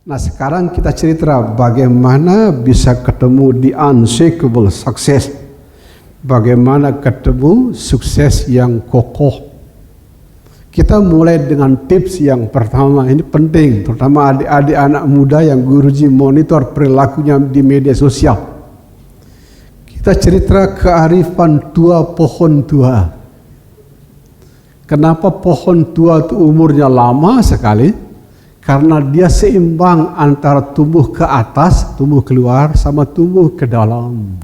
Nah sekarang kita cerita bagaimana bisa ketemu the unshakable success. Bagaimana ketemu sukses yang kokoh. Kita mulai dengan tips yang pertama, ini penting, terutama adik-adik anak muda yang guruji monitor perilakunya di media sosial. Kita cerita kearifan tua pohon tua. Kenapa pohon tua itu umurnya lama sekali? Karena dia seimbang antara tumbuh ke atas, tumbuh keluar, sama tumbuh ke dalam.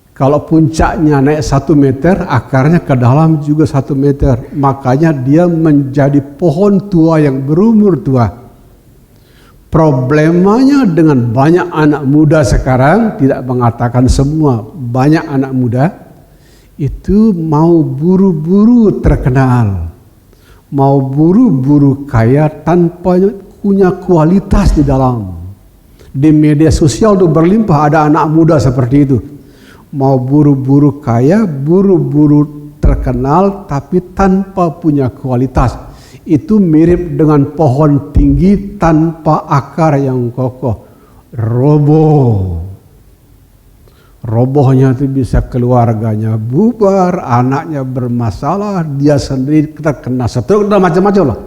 Kalau puncaknya naik 1 meter, akarnya ke dalam juga 1 meter. Makanya dia menjadi pohon tua yang berumur tua. Problemanya dengan banyak anak muda sekarang, tidak mengatakan semua, banyak anak muda, itu mau buru-buru terkenal. Mau buru-buru kaya tanpa punya kualitas di dalam. Di media sosial itu berlimpah ada anak muda seperti itu. Mau buru-buru kaya, buru-buru terkenal, tapi tanpa punya kualitas. Itu mirip dengan pohon tinggi tanpa akar yang kokoh. Roboh. Robohnya itu bisa keluarganya bubar, anaknya bermasalah, dia sendiri terkena stroke, dan macam-macam lah.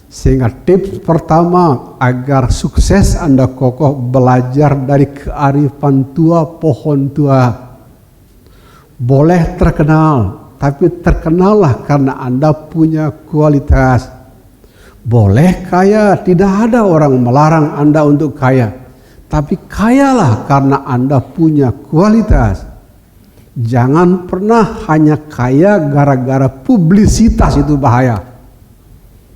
Sehingga tips pertama agar sukses Anda kokoh, belajar dari kearifan tua pohon tua. Boleh terkenal, tapi terkenallah karena Anda punya kualitas. Boleh kaya, tidak ada orang melarang Anda untuk kaya. Tapi kayalah karena Anda punya kualitas. Jangan pernah hanya kaya gara-gara publisitas, itu bahaya.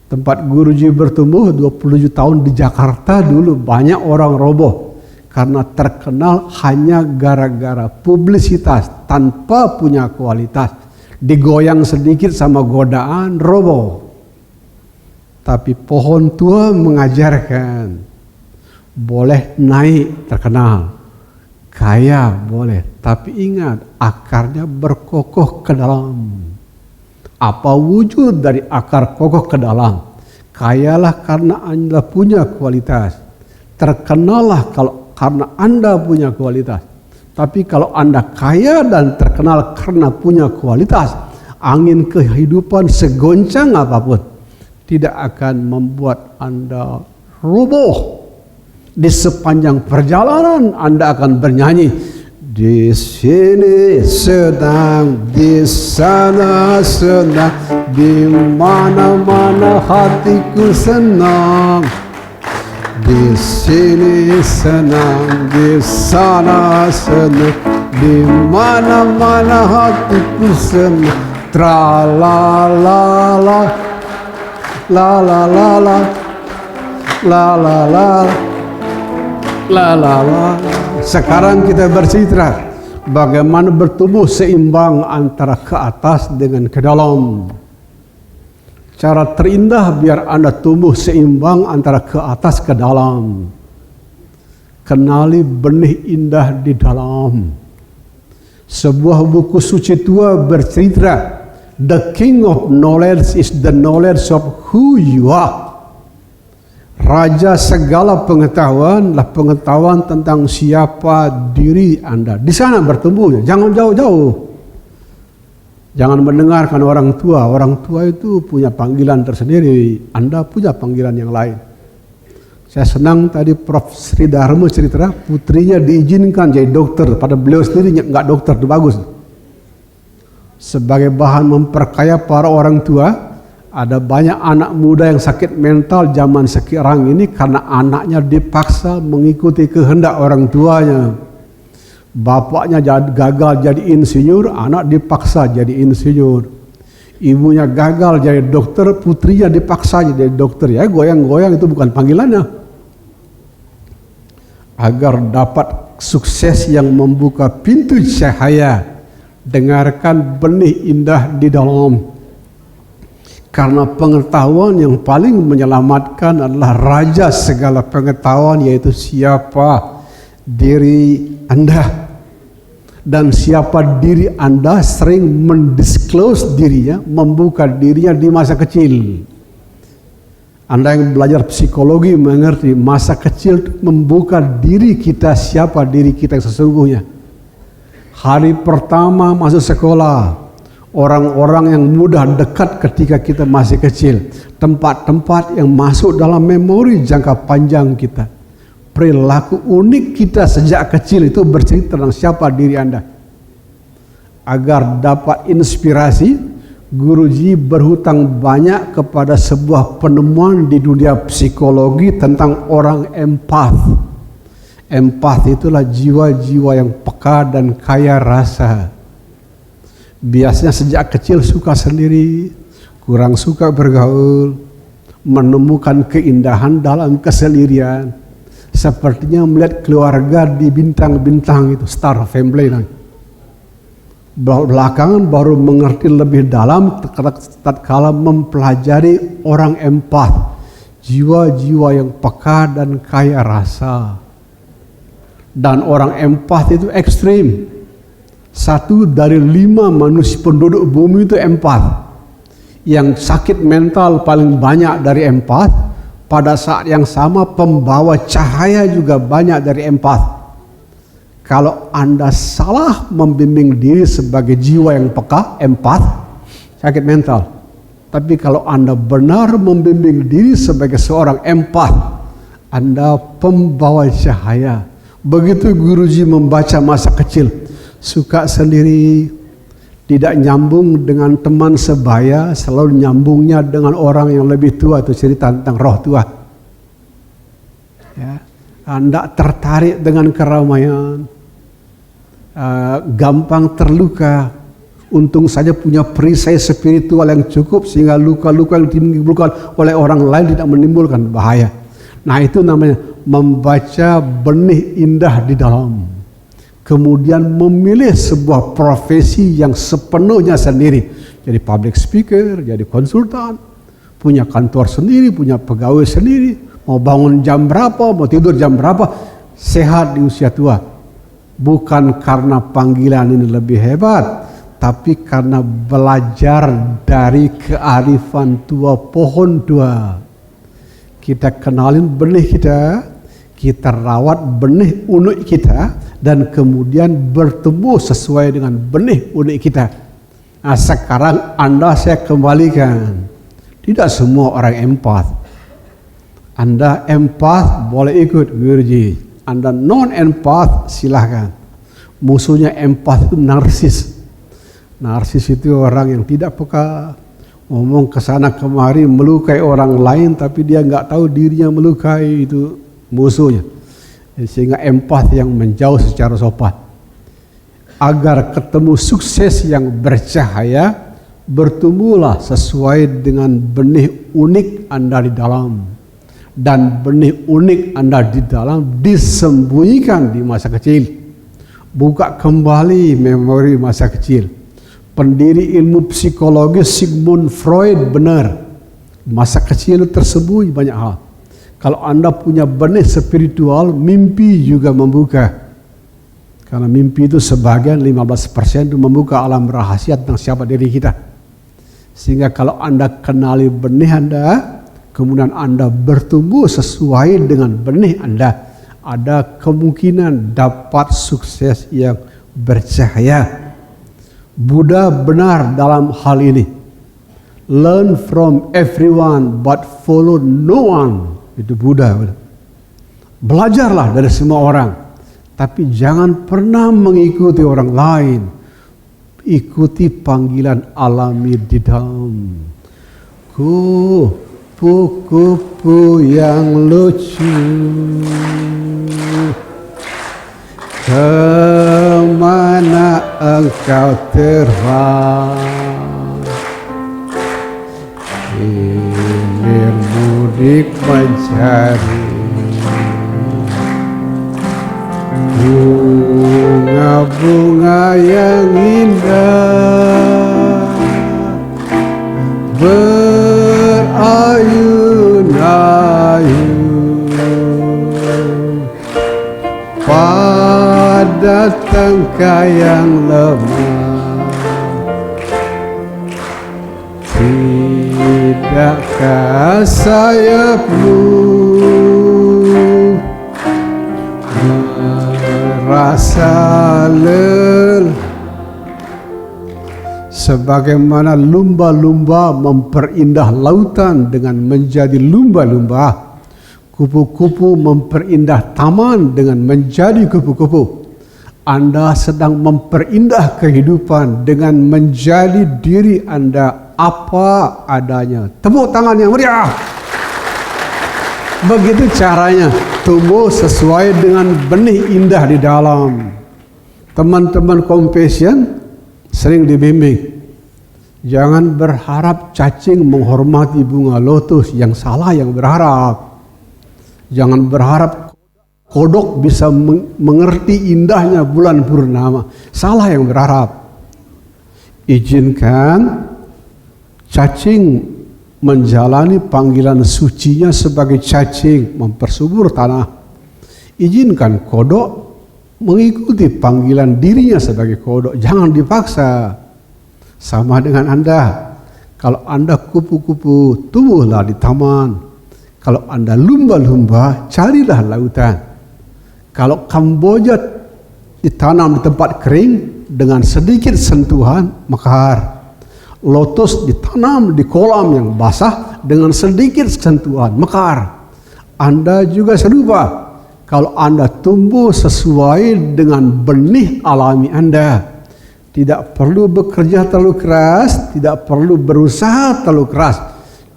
Tempat guruji bertumbuh 27 tahun di Jakarta dulu banyak orang roboh. Karena terkenal hanya gara-gara publisitas tanpa punya kualitas. Digoyang sedikit sama godaan, roboh. Tapi pohon tua mengajarkan. Boleh naik terkenal, kaya boleh, tapi ingat akarnya berkokoh ke dalam. Apa wujud dari akar kokoh ke dalam? Kayalah karena Anda punya kualitas. Terkenallah karena Anda punya kualitas. Tapi kalau Anda kaya dan terkenal karena punya kualitas, angin kehidupan segoncang apapun tidak akan membuat Anda roboh. Di sepanjang perjalanan Anda akan bernyanyi, di sini sedang, di sana sedang, di mana-mana hatiku senang. Di sini senang, di sana senang, di mana-mana hatiku senang. Tra la la la, la la la la, la la la. Sekarang kita bercerita bagaimana bertumbuh seimbang antara ke atas dengan ke dalam. Cara terindah biar Anda tumbuh seimbang antara ke atas ke dalam. Kenali benih indah di dalam. Sebuah buku suci tua bercerita, the king of knowledge is the knowledge of who you are. Raja segala pengetahuan adalah pengetahuan tentang siapa diri Anda. Di sana bertumbuhnya, jangan jauh-jauh. Jangan mendengarkan orang tua. Orang tua itu punya panggilan tersendiri. Anda punya panggilan yang lain. Saya senang tadi Prof. Sri Dharma cerita putrinya diizinkan jadi dokter. Pada beliau sendiri nggak dokter, itu bagus. Sebagai bahan memperkaya para orang tua, ada banyak anak muda yang sakit mental zaman sekarang ini karena anaknya dipaksa mengikuti kehendak orang tuanya. Bapaknya gagal jadi insinyur, anak dipaksa jadi insinyur. Ibunya gagal jadi dokter, putrinya dipaksa jadi dokter. Ya goyang-goyang itu bukan panggilannya. Agar dapat sukses yang membuka pintu cahaya, dengarkan benih indah di dalam. Karena pengetahuan yang paling menyelamatkan adalah raja segala pengetahuan, yaitu siapa diri Anda. Dan siapa diri Anda sering mendisclose dirinya, membuka dirinya di masa kecil. Anda yang belajar psikologi mengerti masa kecil itu membuka diri kita, siapa diri kita yang sesungguhnya. Hari pertama masuk sekolah, orang-orang yang mudah dekat ketika kita masih kecil, tempat-tempat yang masuk dalam memori jangka panjang kita. Perilaku unik kita sejak kecil itu bercerita tentang siapa diri Anda. Agar dapat inspirasi, Guruji berhutang banyak kepada sebuah penemuan di dunia psikologi tentang orang empath. Empath itulah jiwa-jiwa yang peka dan kaya rasa. Biasanya sejak kecil suka sendiri, kurang suka bergaul, menemukan keindahan dalam kesendirian. Sepertinya melihat keluarga di bintang-bintang itu, star family. Belakangan baru mengerti lebih dalam tatkala mempelajari orang empath, jiwa-jiwa yang peka dan kaya rasa. Dan orang empath itu ekstrim. 1 dari 5 manusia penduduk bumi itu empath. Yang sakit mental paling banyak dari empath. Pada saat yang sama pembawa cahaya juga banyak dari empath. Kalau Anda salah membimbing diri sebagai jiwa yang peka, empath, sakit mental. Tapi kalau Anda benar membimbing diri sebagai seorang empath, Anda pembawa cahaya. Begitu Guruji membaca masa kecil, suka sendiri, tidak nyambung dengan teman sebaya, selalu nyambungnya dengan orang yang lebih tua, itu cerita tentang roh tua. Ya, Anda tertarik dengan keramaian, gampang terluka. Untung saja punya perisai spiritual yang cukup sehingga luka-luka yang ditimbulkan oleh orang lain tidak menimbulkan bahaya. Nah, itu namanya membaca benih indah di dalam. Kemudian memilih sebuah profesi yang sepenuhnya sendiri. Jadi public speaker, jadi konsultan, punya kantor sendiri, punya pegawai sendiri, mau bangun jam berapa, mau tidur jam berapa, sehat di usia tua. Bukan karena panggilan ini lebih hebat, tapi karena belajar dari kearifan tua, pohon tua. Kita kenalin benih kita rawat benih unik kita, dan kemudian bertumbuh sesuai dengan benih unik kita. Nah, sekarang Anda saya kembalikan. Tidak semua orang empath. Anda empath boleh ikut Guruji. Anda non-empath silahkan. Musuhnya empath itu narsis. Narsis itu orang yang tidak peka, ngomong kesana kemari, melukai orang lain, tapi dia nggak tahu dirinya melukai, itu musuhnya. Sehingga empath yang menjauh secara sopan. Agar ketemu sukses yang bercahaya, bertumbuhlah sesuai dengan benih unik Anda di dalam. Dan benih unik Anda di dalam disembunyikan di masa kecil. Buka kembali memori masa kecil. Pendiri ilmu psikologi Sigmund Freud benar. Masa kecil tersembunyi banyak hal. Kalau Anda punya benih spiritual, mimpi juga membuka. Karena mimpi itu sebagian 15% itu membuka alam rahasia tentang siapa diri kita. Sehingga kalau Anda kenali benih Anda, kemudian Anda bertumbuh sesuai dengan benih Anda, ada kemungkinan dapat sukses yang bercahaya. Buddha benar dalam hal ini. Learn from everyone but follow no one. Itu Buddha. Belajarlah dari semua orang, tapi jangan pernah mengikuti orang lain. Ikuti panggilan alami di dalam. Kupu-kupu yang lucu, kemana engkau terbang? Hilir mudik mencari bunga-bunga yang indah, berayun-ayun pada tangkai yang lemah. Tidak Buka sayapmu, merasa sebagaimana lumba-lumba memperindah lautan dengan menjadi lumba-lumba, kupu-kupu memperindah taman dengan menjadi kupu-kupu. Anda sedang memperindah kehidupan dengan menjadi diri Anda apa adanya. Tepuk tangan yang meriah. Begitu caranya tumbuh sesuai dengan benih indah di dalam. Teman-teman Compassion sering dibimbing, jangan berharap cacing menghormati bunga lotus. Yang salah yang berharap. Jangan berharap kodok bisa mengerti indahnya bulan purnama. Salah yang berharap. Izinkan cacing menjalani panggilan sucinya sebagai cacing, mempersubur tanah. Izinkan kodok mengikuti panggilan dirinya sebagai kodok. Jangan dipaksa. Sama dengan Anda. Kalau Anda kupu-kupu, tumbuhlah di taman. Kalau Anda lumba-lumba, carilah lautan. Kalau Kamboja ditanam di tempat kering dengan sedikit sentuhan, mekar. Lotus ditanam di kolam yang basah dengan sedikit sentuhan, mekar. Anda juga serupa. Kalau Anda tumbuh sesuai dengan benih alami Anda, tidak perlu bekerja terlalu keras, tidak perlu berusaha terlalu keras,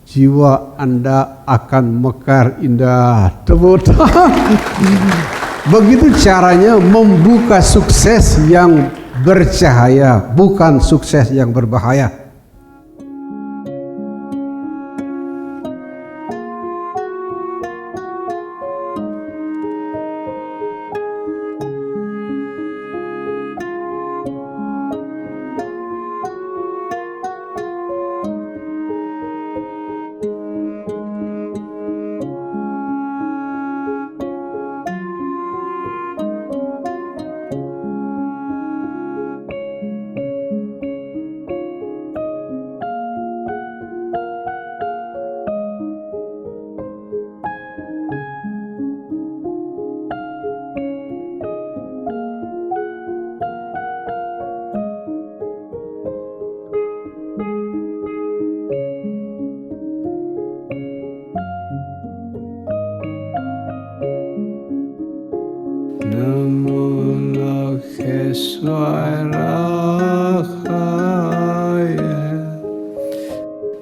jiwa Anda akan mekar indah. Tepuk tangan. Begitu caranya membuka sukses yang bercahaya, bukan sukses yang berbahaya.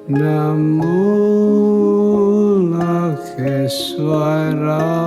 Namo Lakeshwara